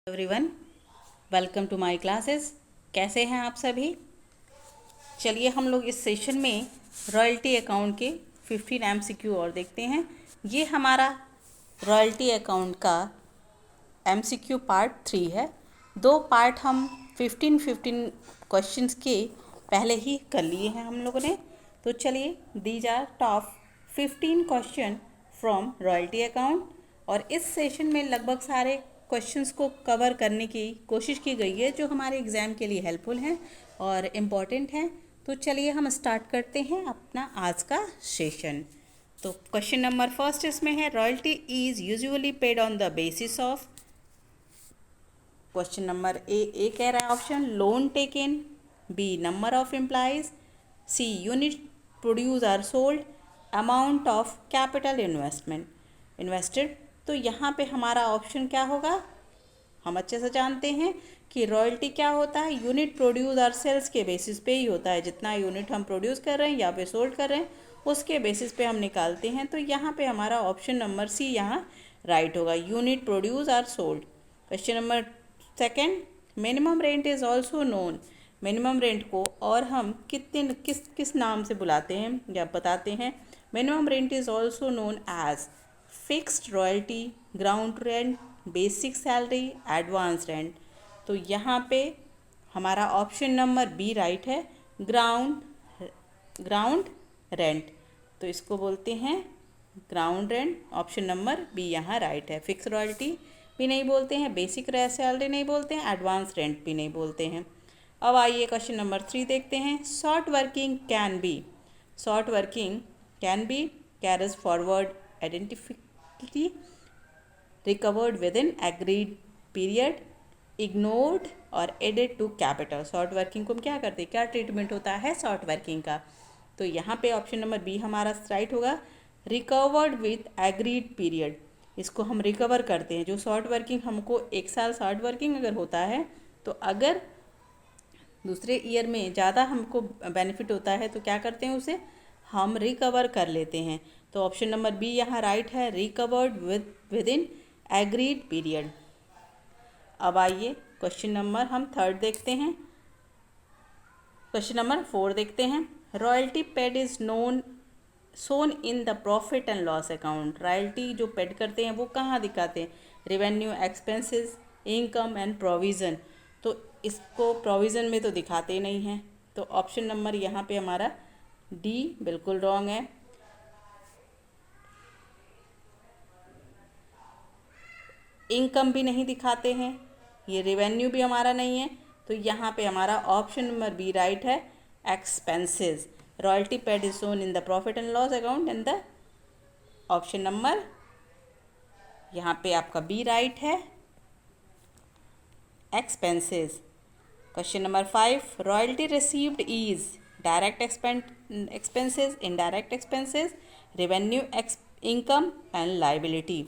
Everyone, welcome to my classes. कैसे हैं आप सभी? चलिए हम लोग इस सेशन में रॉयल्टी अकाउंट के 15 MCQ और देखते हैं। ये हमारा रॉयल्टी अकाउंट का MCQ पार्ट 3 है। 2 पार्ट हम 15 क्वेश्चंस के पहले ही कर लिए हैं हम लोगों ने। तो चलिए, these are top 15 question from royalty account. और इस सेशन में लगभग सारे क्वेश्चंस को कवर करने की कोशिश की गई है जो हमारे एग्ज़ाम के लिए हेल्पफुल हैं और इम्पॉर्टेंट हैं। तो चलिए हम स्टार्ट करते हैं अपना आज का सेशन। तो क्वेश्चन नंबर फर्स्ट इसमें है, royalty is usually paid on the basis of. Question number A कह रहा है option loan taken, B number of employees, C unit produce or sold, amount of capital invested. तो यहाँ पे हमारा ऑप्शन क्या होगा? हम अच्छे से जानते हैं कि रॉयल्टी क्या होता है, यूनिट प्रोड्यूस और सेल्स के बेसिस पे ही होता है। जितना यूनिट हम प्रोड्यूस कर रहे हैं या फिर सोल्ड कर रहे हैं उसके बेसिस पे हम निकालते हैं। तो यहाँ पे हमारा ऑप्शन नंबर सी यहाँ राइट होगा, यूनिट प्रोड्यूस और sold. Question number second, minimum rent is also known. Minimum rent को और हम किस नाम से बुलाते हैं या बताते हैं? Minimum rent is also known as fixed royalty, ground rent, basic salary, advance rent. तो यहाँ पे हमारा ऑप्शन नंबर बी राइट है, ग्राउंड रेंट। तो इसको बोलते हैं ground rent. Option number B यहाँ राइट है। फिक्स रॉयल्टी भी नहीं बोलते हैं, बेसिक सैलरी नहीं बोलते हैं, एडवांस रेंट भी नहीं बोलते हैं। अब आइए क्वेश्चन नंबर 3 देखते हैं। Short working can be carries forward identifically, recovered within agreed period, ignored और added to capital। Short working को हम क्या करते हैं, क्या ट्रीटमेंट होता है शॉर्ट वर्किंग का? तो यहाँ पे ऑप्शन नंबर बी हमारा राइट होगा, रिकवर्ड विथ एग्रीड पीरियड। इसको हम रिकवर करते हैं। जो शॉर्ट वर्किंग हमको 1 साल शॉर्ट वर्किंग अगर होता है तो अगर दूसरे ईयर में ज़्यादा हमको बेनिफिट होता है तो क्या करते हैं, उसे हम रिकवर कर लेते हैं। तो ऑप्शन नंबर बी यहाँ राइट है, recovered with in agreed period. अब आइए क्वेश्चन नंबर हम थर्ड देखते हैं। क्वेश्चन नंबर 4 देखते हैं। Royalty paid is shown in the profit and loss account. Royalty जो पेड करते हैं वो कहाँ दिखाते हैं? Revenue, expenses, income and provision. तो इसको प्रोविज़न में तो दिखाते ही नहीं हैं। तो ऑप्शन नंबर यहाँ पे हमारा डी बिल्कुल रॉन्ग है। इनकम भी नहीं दिखाते हैं, ये रेवेन्यू भी हमारा नहीं है। तो यहाँ पे हमारा ऑप्शन नंबर बी राइट है, expenses. Royalty paid is shown in the profit and loss account and the option number यहाँ पे आपका बी राइट है, expenses. Question number 5, royalty received is direct expenses, indirect expenses, revenue, income and liability.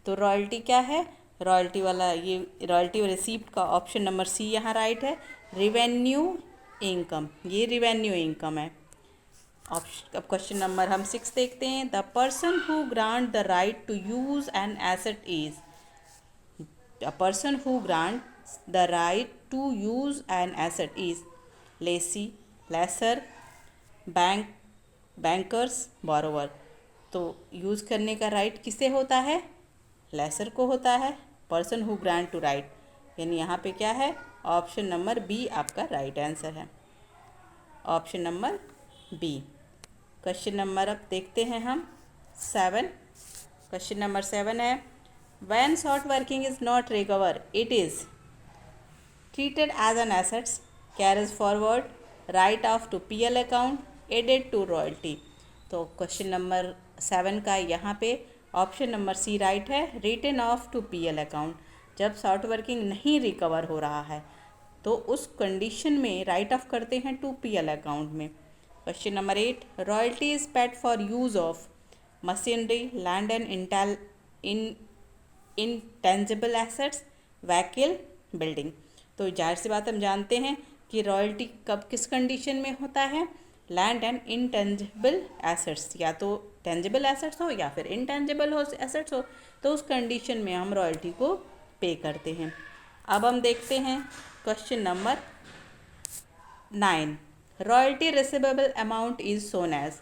तो royalty क्या है? Royalty वाला ये royalty receipt का ऑप्शन नंबर सी यहाँ राइट है, रेवेन्यू इनकम। ये रेवेन्यू इनकम है। अब क्वेश्चन नंबर हम 6 देखते हैं। The person who grant the right to use an asset is. The person who grants the right to use an asset is lessee, lessor, bankers, borrower. तो use करने का right किसे होता है? लेसर को होता है। Person who grant to right, यानी यहाँ पे क्या है? ऑप्शन नंबर बी आपका राइट आंसर है, option number B. Question number अब देखते हैं हम 7। क्वेश्चन नंबर 7 है, when short working is not recover it is treated as an assets, carries forward, write off to PL account, added to royalty. तो question number 7 का यहाँ पे option number C right है, written of to PL account. जब short working नहीं recover हो रहा है तो उस कंडीशन में राइट ऑफ करते हैं टू PL अकाउंट में। Question number 8, royalty is paid for use of machinery, land and intangible assets, vehicle, building. तो जाहिर सी बात हम जानते हैं कि रॉयल्टी कब किस कंडीशन में होता है? लैंड एंड इंटेंजिबल एसेट्स, या तो टेंजिबल एसेट्स हो या फिर इंटेंजिबल हो एसेट्स हो, तो उस कंडीशन में हम रॉयल्टी को पे करते हैं। अब हम देखते हैं question number 9. Royalty receivable amount is shown as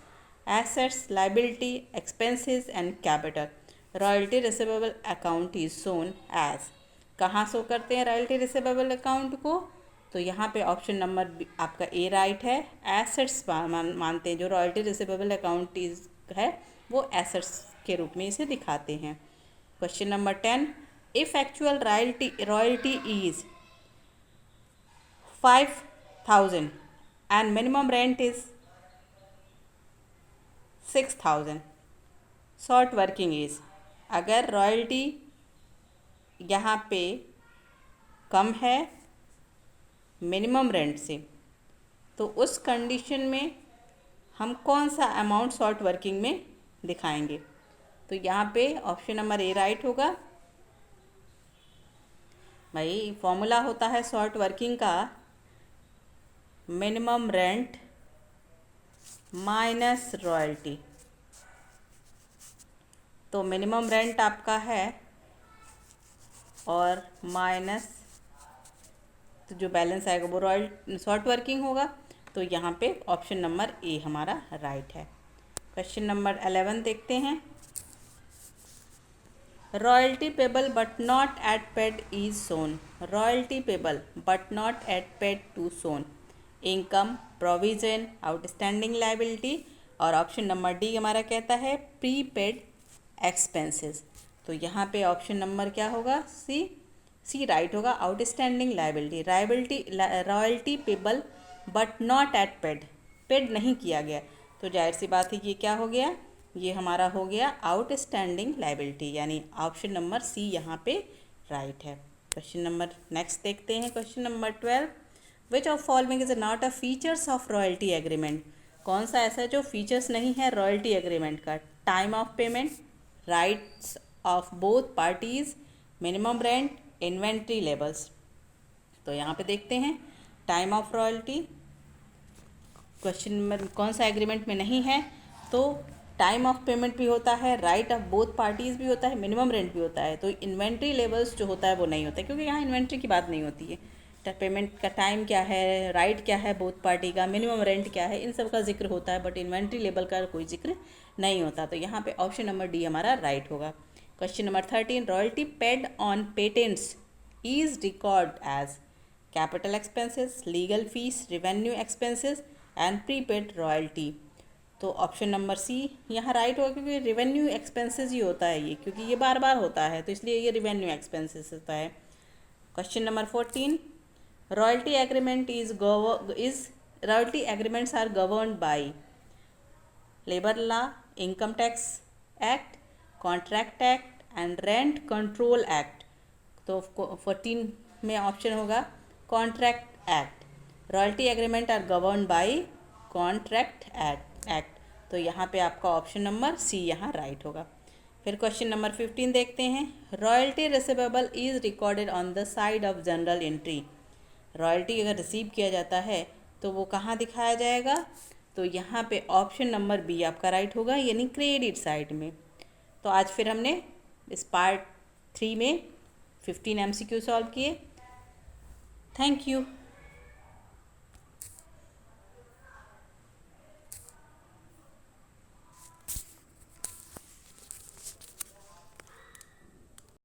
assets, liability, expenses and capital. Royalty receivable account is shown as, कहाँ शो करते हैं रॉयल्टी रिसीवेबल अकाउंट को? तो यहाँ पे ऑप्शन नंबर आपका ए राइट है. एसेट्स मानते हैं, जो रॉयल्टी रिसीवेबल अकाउंट है वो एसेट्स के रूप में इसे दिखाते हैं. Question number 10. If actual royalty is 5,000 and minimum rent is 6,000, short working as. अगर रॉयल्टी यहाँ पे कम है मिनिमम रेंट से, तो उस कंडीशन में हम कौन सा अमाउंट शॉर्ट वर्किंग में दिखाएंगे? तो यहाँ पे ऑप्शन नंबर ए राइट होगा. भाई फॉर्मूला होता है शॉर्ट वर्किंग का मिनिमम रेंट माइनस रॉयल्टी. तो मिनिमम रेंट आपका है और माइनस, तो जो बैलेंस आएगा वो शॉर्ट वर्किंग होगा. तो यहाँ पे ऑप्शन नंबर ए हमारा राइट है. क्वेश्चन नंबर 11 देखते हैं. Royalty payable but not yet paid is shown. Royalty payable but not yet paid to shown. Income, provision, outstanding liability, और ऑप्शन नंबर डी हमारा कहता है प्रीपेड एक्सपेंसेस. तो यहाँ पे ऑप्शन नंबर क्या होगा? सी राइट होगा. Outstanding liability, royalty payable but not yet paid नहीं किया गया, तो जाहिर सी बात है ये क्या हो गया? ये हमारा हो गया आउटस्टैंडिंग लायबिलिटी, यानी ऑप्शन नंबर सी यहाँ पे राइट है. क्वेश्चन नंबर नेक्स्ट देखते हैं. Question number 12. Which of following is not a features of royalty agreement. कौन सा ऐसा जो फीचर्स नहीं है रॉयल्टी एग्रीमेंट का? Time of payment, rights of both parties, minimum rent, inventory levels. तो यहाँ पे देखते हैं time of royalty question number कौन सा एग्रीमेंट में नहीं है. तो टाइम ऑफ पेमेंट भी होता है, राइट ऑफ बोथ पार्टीज़ भी होता है, मिनिमम रेंट भी होता है. तो इन्वेंट्री लेवल्स जो होता है वो नहीं होता है, क्योंकि यहाँ इन्वेंट्री की बात नहीं होती है. पेमेंट का टाइम क्या है, राइट क्या है बोथ पार्टी का, मिनिमम रेंट क्या है, इन सब का जिक्र होता है, बट इन्वेंट्री लेवल का कोई जिक्र नहीं होता. तो यहाँ पे ऑप्शन नंबर डी हमारा राइट होगा. Question number 13. Royalty paid on patents is recorded as capital expenses, legal fees, revenue expenses and prepaid royalty. तो ऑप्शन नंबर सी यहाँ राइट होगा, क्योंकि रेवेन्यू एक्सपेंसेस ही होता है ये, क्योंकि ये बार बार होता है, तो इसलिए ये रेवेन्यू एक्सपेंसेस होता है. Question number 14. Royalty agreement royalty agreements are governed by labour law, income tax act, contract act and rent control act. तो 14 में ऑप्शन होगा contract act. Royalty agreement are governed by contract act. तो यहाँ पे आपका option number C यहाँ right होगा. फिर क्वेश्चन नंबर 15 देखते हैं. Royalty receivable is recorded on the side of general entry. Royalty अगर रिसीव किया जाता है तो वो कहाँ दिखाया जाएगा? तो यहाँ पे ऑप्शन नंबर बी आपका राइट होगा, यानी क्रेडिट साइड में. तो आज फिर हमने इस पार्ट 3 में 15 MCQ सॉल्व किए. Thank you.